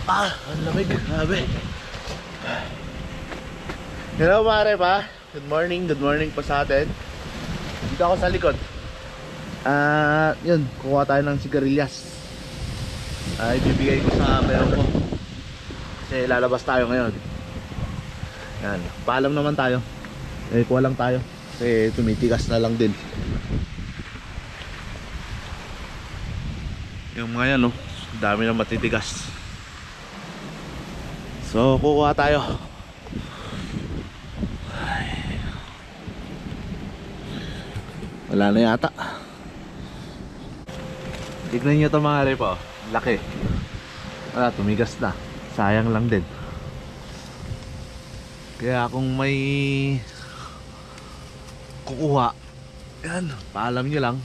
Ang lamig, grabe. Hello mga rep ha. Good morning po sa atin. Dito ako sa likod. Yun, kukuha tayo ng sigarilyas. Ibibigay ko sa bayaw ko. Kasi lalabas tayo ngayon. Yan, paalam naman tayo. Kuha lang tayo. Kasi tumitigas na lang din. Yung mga yan, no? Dami na matitigas. So, kukuha tayo. Wala na yata. Tignan nyo ito mga rep, oh. Laki. Wala, tumigas na. Sayang lang din. Kaya kung may kukuha, yan, paalam nyo lang.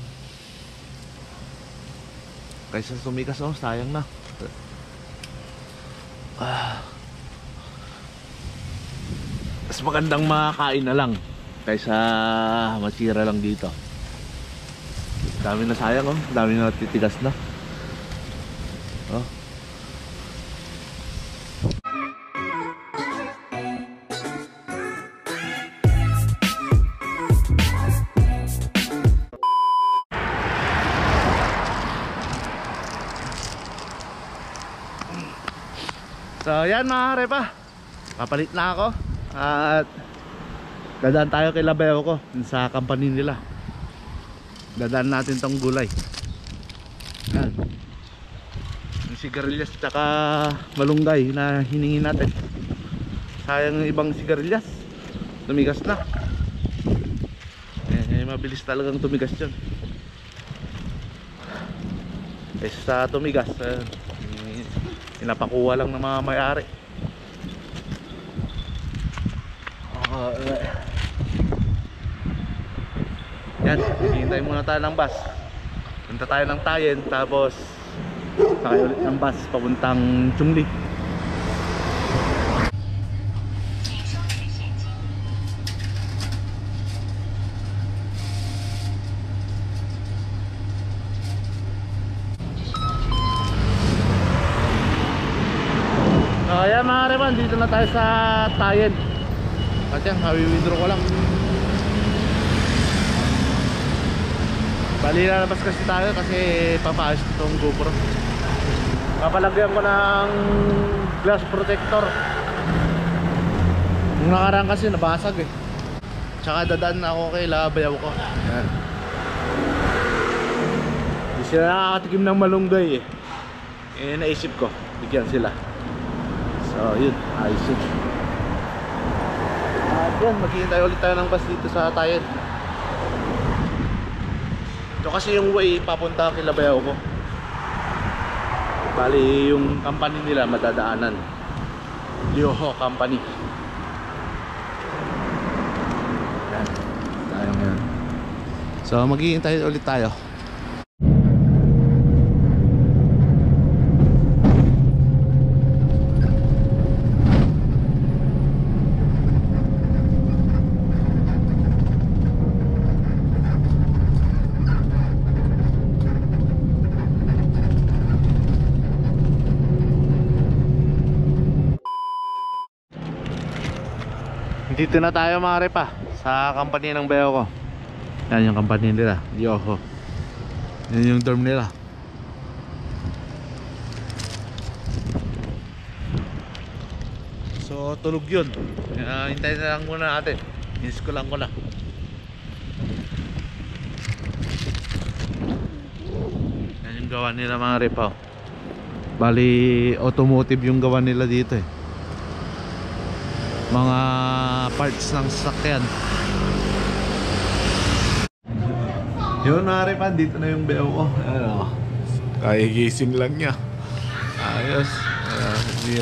Kaysa tumigas, oh, sayang na. Mas magandang makakain na lang kaysa masira lang dito. Dami na sayang, oh. Dami na titigas na. Oh. So yan mga repa, papalit na ako. At dadaan tayo kay Labayo ko sa company nila. Dadaan natin tong gulay. Yan, yung sigarilyas tsaka malunggay na hiningi natin. Sayang yung ibang sigarilyas, tumigas na. Mabilis talagang tumigas yun. Sa tumigas, pinapakuha lang ng mga may-ari. Yan, hintay muna tayo ng bus. Punta tayo ng Tayen, tapos sakay ulit ng bus papuntang Chungli. Kaya mga reman, dito na tayo sa Tayen. Kasi yan, hawi-withdraw ko lang. Bali lalabas kasi tayo kasi papaayos itong GoPro. Papalagyan ko ng glass protector. Yung nakaraan kasi nabasag eh. Tsaka dadaan na ako kay Labayaw ko. Yan. Hindi sila nakakatikim ng malunggay eh. Naisip ko, bigyan sila. So yun, ayos yun. At yan, maghihintay ulit tayo ng bus dito sa Tayen. Ito kasi yung way papunta kay Labayaw ko. Bali yung company nila madadaanan, Yoho Company. Yan, tayo ngayon. So maghihintay ulit tayo. Dito na tayo mga repa sa company ng bayo ko. Yan yung company nila, Yoho. Yan yung dorm nila. So tulog yun. Hintayin na lang muna natin. Miss ko lang ko na. Yan yung gawa nila mga repa. Bali automotive yung gawa nila dito eh. Mga parts ng sasakyan. Yun mga repan, dito na yung bayaw ko. Ano, kahigising lang niya. Ayos.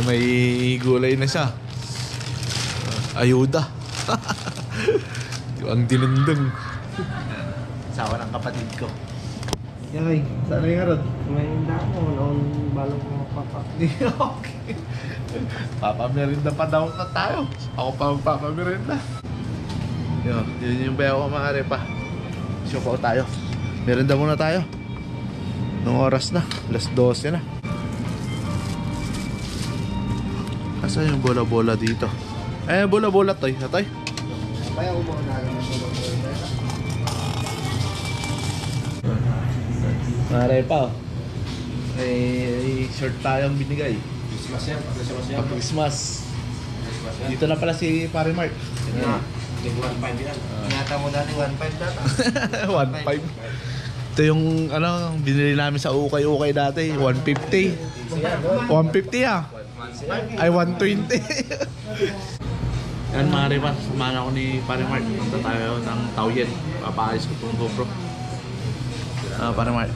May gulay na siya. Ayuda. Ang dinundong. Sawa ng kapatid ko. Yay, saan yung harod? May hindi ako, noong balong mga papa. Okay. Papamerinda pa daw na tayo. Ako pa magpapamerinda. Yun yung bayaw ko mga repa. Siopaw tayo. Merinda muna tayo. Nung oras na, alas 12 na. Asa yung bola-bola dito? Eh, bola-bola toy. Atoy. Kaya ko mga nalang ng Maray pa oh. May shirt tayong binigay. Christmas yan. Christmas yan. Christmas. Dito na pala si Pare Mark. Tig 1.5 yan. Ingatan mo dati 1.5 data. 1.5. Ito yung ano, binili namin sa ukay-ukay dati. 150. 150 ah. Ay 120. Yan mga riba, samahan ako ni Pare Mark. Punta tayo ng Taoyuan. Papaayos ko itong GoPro. Pare Mark.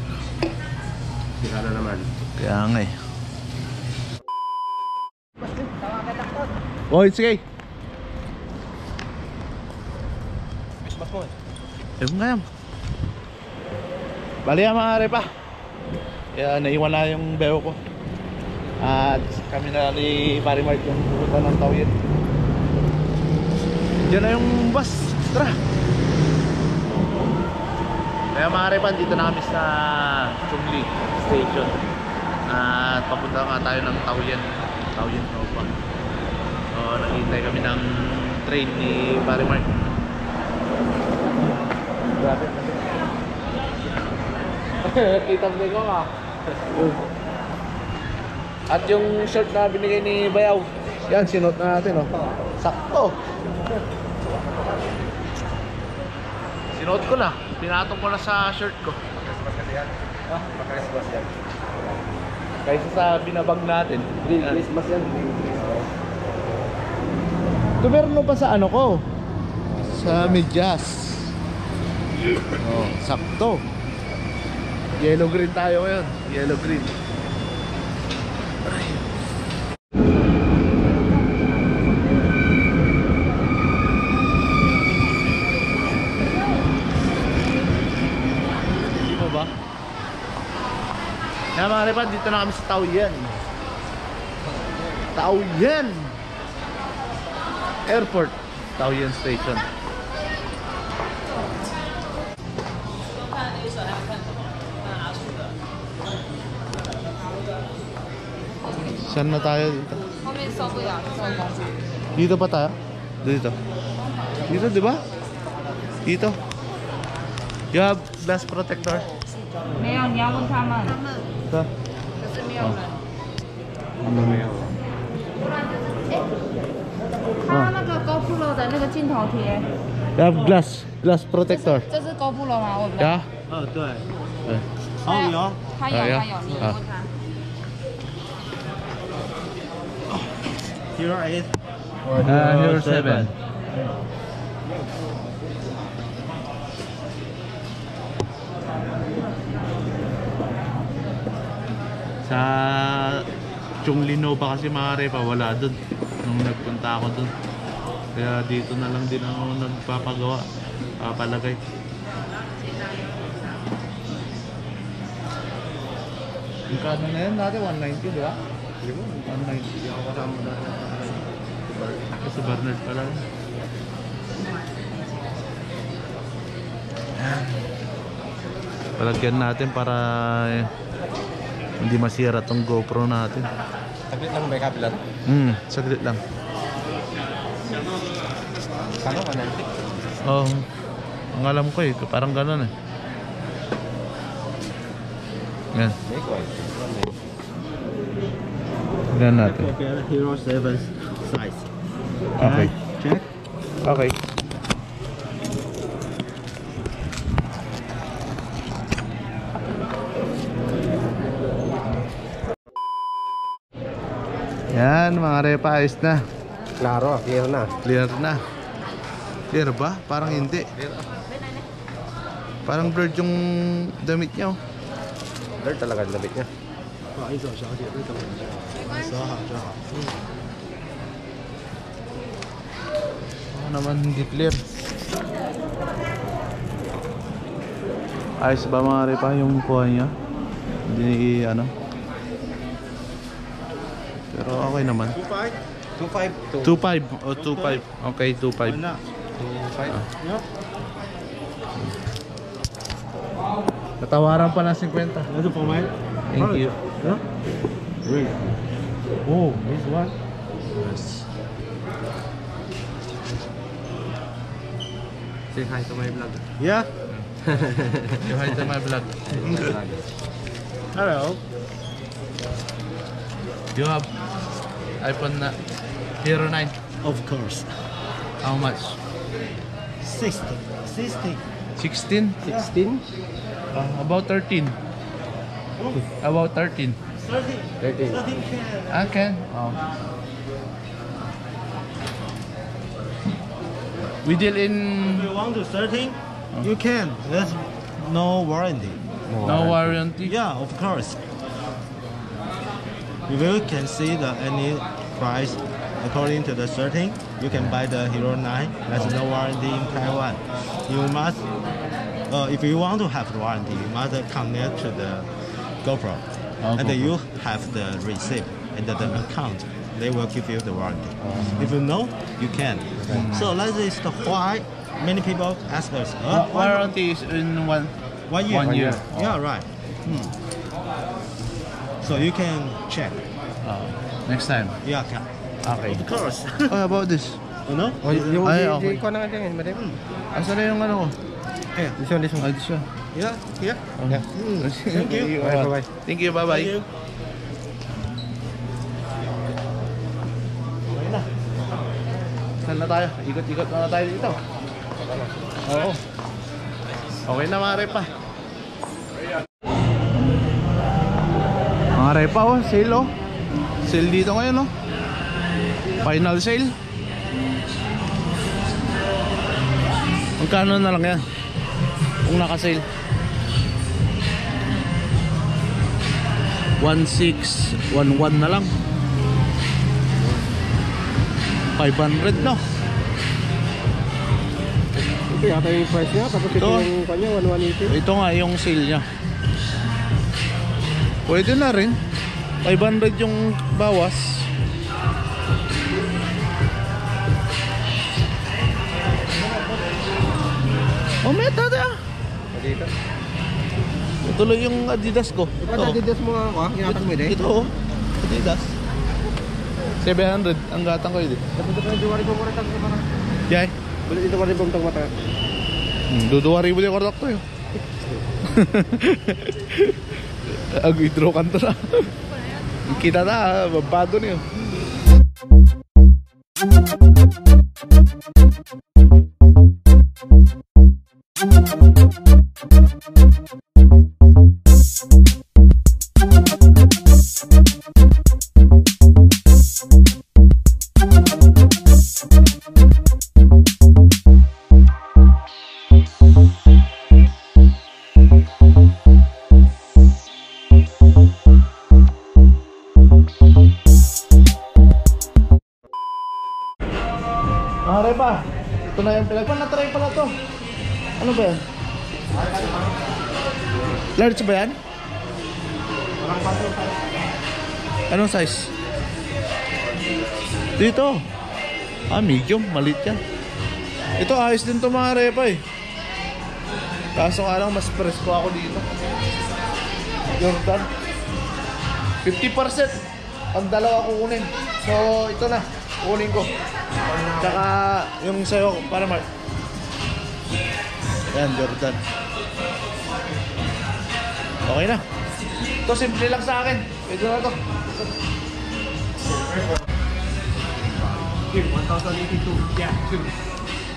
Sira na naman. Kaya nga eh. Oy, sige. Christmas mo eh. Ewan nga yan. Bali yan mga riba. Kaya naiwan na yung beo ko. At kami na ni Pare Mark yung pupunta ng Taoyuan. Diyan na yung bus. Tara. Kaya mga repan, dito na kami sa Chungli Station. At papunta nga tayo ng Taoyuan. Taoyuan Nova. So naghihintay kami ng train ni Pare Mark. Grabe. Kita mo ko nga. At yung shirt na binigay ni Bayaw, yan, sinuot na natin, oh. Sakto. Sinuot ko na. Pinatong ko na sa shirt ko. Christmas kasi yan. Christmas yan. Kaysa sa binabag natin. Christmas yan. Ito meron pa sa ano ko. Sa medyas. Oh, sakto. Yellow green tayo ngayon. Yellow green. Kaya mga repad, dito na kami sa Taoyuan. Taoyuan Airport, Taoyuan Station. Saan na tayo dito? Dito pa tayo? Dito. Dito, di ba? Dito. You have glass protector? 没有，你要问他们。 Ito. 可是没有人。他那个 GoPro 的那个镜头贴， You have glass protector. 这是 GoPro 吗？我不知道。 Yeah? 对。Eh. 有。他有，哎呀他有，你问他。 Hero 8. Hero 7. Sa Chungli Nova kasi mga repa, wala dun nung nagpunta ako dun. Kaya dito na lang din ako nagpapagawa, papalagay. Yung kano na yan natin, 190 di ba? 190. Ako kasama na. Kasi Bernard pala. Palagyan natin para hindi masira tong GoPro natin. Saglit lang ba kabila? Saglit lang. Kano 190? Oh, ang alam ko eh, parang gano'n eh. Yan. Tignan natin. Hero 7 size. Okay. Check. Okay. Yan, mga repa, ayos na. Klaro, clear na. Clear na. Clear ba? Parang hindi. Parang blurred yung damit niya. Oh. Blur talaga ang labit niya. Naman hindi clear. Ayos ba mga repa yung kuha niya? Hindi ano. Pero okay naman. 2.5. 2.5 o 2.5. Okay, 2.5. 2.5. Natawaran pa ng 50. Ano po, Mike? Thank you. Red. Oh, this one. Yes. Say hi to my vlog. Yeah. You hi to my vlog. Hello. You have iPhone Hero 9. Of course. How much? 60. 60. 16? 16? About 13. About 13. 30. 13. 30 can. I can. Oh. We deal in If you want to 13, you can. There's no warranty. no warranty. Yeah, of course. If you can see the any price according to the 13, you can buy the Hero 9. There's no warranty in Taiwan. You must, if you want to have the warranty, you must connect to the GoPro, and GoPro. you have the receipt and the account. They will give you the warranty. If you know, you can. So that is the why many people ask us. Why Warranty is in 1 1 year? 1 year. Yeah, right. So you can check. Next time. Yeah, can. Okay. Of course. Oh, about this. You know? Oh, yung Ay, di okay. ko na nga din, madam. Asan na yung ano ko? Yeah. This one, this one. Ah, this one. Yeah. Yeah. Yeah. Thank you. Bye, bye. Thank you. Bye-bye. Thank you. Okay na. Saan na tayo? Ikot-ikot na tayo dito. Oo. Okay na mga repa. Mga repa oh, sale oh. Sale dito ngayon oh. Final sale. Magkano na lang yan? Kung naka-sale 1611 na lang. 500 no? Ito yata yung price niya, tapos ito Ito. yung kanya, 1180. Ito nga yung sale niya. Pwede na rin. 500 yung bawas. Oh, meta na. Dito. Tuloy yung Adidas ko. Ito ba Adidas mo nga ako? Inatang mo din? Ito oh. Adidas. 700 ang gatang ko yun. Dapat ito yung duwari po mo rin sa mga. Yay. Bulit ito pa rin po mata. Duduwari mo yung kordak to yun. Ag-withdraw ka to na. Kita na, babado na yun. Mga repa, ito na yung pinag... Na-try pala to. Ano ba yan? Large ba yan? Anong size? Dito. Medium. Maliit yan. Ito ayos din to mga repa eh. Kaso nga lang mas presko ako dito. Jordan 50%. Ang dalawa kukunin. So ito na. Kukunin ko. Tsaka yung sa'yo para Mark. Ayan, Jordan. Okay na. Ito simple lang sa akin. Pwede na to. 1,082. Yeah,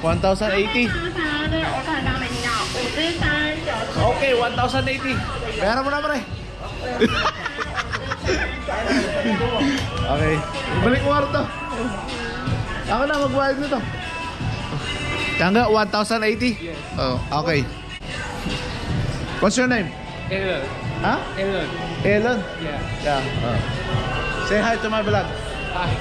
1,080. Okay, 1,080. Bayaran mo na pre. Okay. Balik mo to. Ako na magbayad nito. Tangga 1,080? Oh, okay. What's your name? Elon. Ha? Elon. Elon? Yeah. Yeah. Oh. Say hi to my vlog. Hi.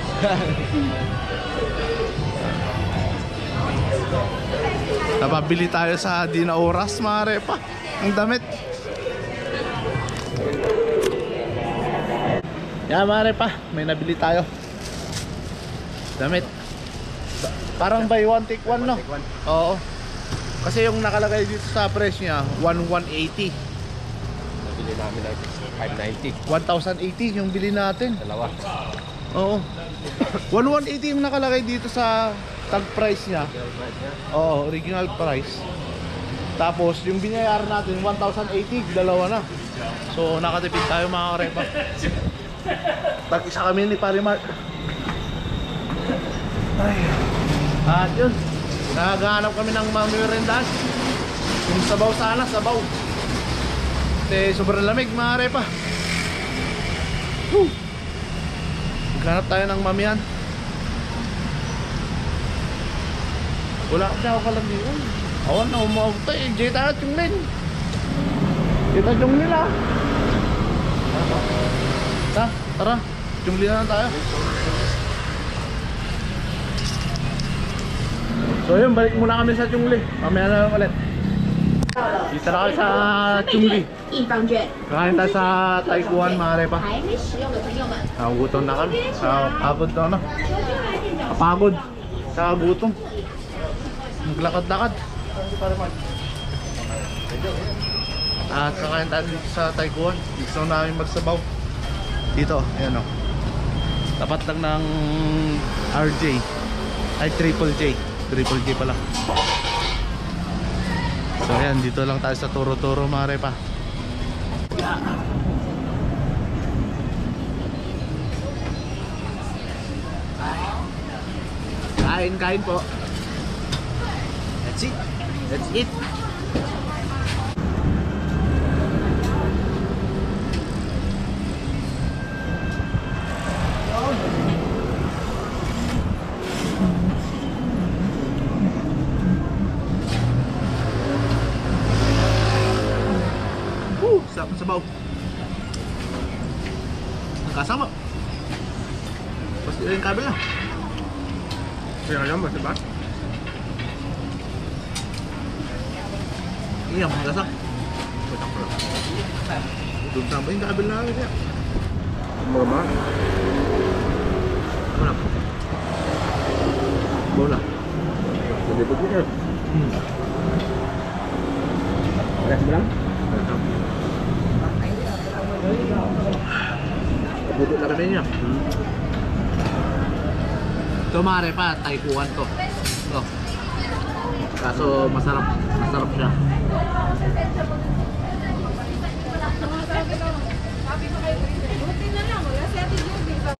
Napabili tayo sa di na oras mga repa. Ang damit. Yan mga repa, may nabili tayo. Damit. Parang buy one take one no? Oo. Kasi yung nakalagay dito sa price niya 1,180. Nabili namin ng 590. 1,080 yung bili natin. Dalawa. Oo. 1180 yung nakalagay dito sa tag price niya. Oo, original price. Tapos yung binayaran natin 1,080, dalawa na. So nakatipid tayo mga karepa. Tag-isa kami ni Parimar. Ay. At yun, naghahanap kami ng mamirindahan. Yung sabaw sana, sabaw. Kasi sobrang lamig mga karepa. Maghanap tayo ng mamihan. Wala kasi ako kalamihan. Awan na umawag tayo. Jeta at yung lin. Jeta yung nila. Tara. Yung lin na tayo. So yun, balik muna kami sa Chungli. Mamaya na lang ulit. Dito na kami sa Chungli. 一方券， Kakain tayo sa Taikuan mga karepa. 还没使用的朋友们， Nagugutom na kami. Pagod na ano. Kapagod. Sa gutom. Maglakad-lakad. At kakain tayo dito sa Taikuan. Gusto namin magsabaw. Dito, ayan o. Tapat lang ng RJ. Ay, Triple J. Triple J pala. So ayan, dito lang tayo sa Turo-Turo mga repa. Kain po. That's it. That's it. Sarap ng sabaw. Nagkasama. Pasti rin kabel na. Kaya alam mo, diba? Iya, magasak. Ito tambah yung kabel na kami. Mama. Mana? Bola. Jadi begitu. Beres bilang? Budok na kami niya. Ito mga repa, Taikuan to. Ito. Kaso masarap siya. Sabi ko kayo, buti na lang, wala si Ate Judy.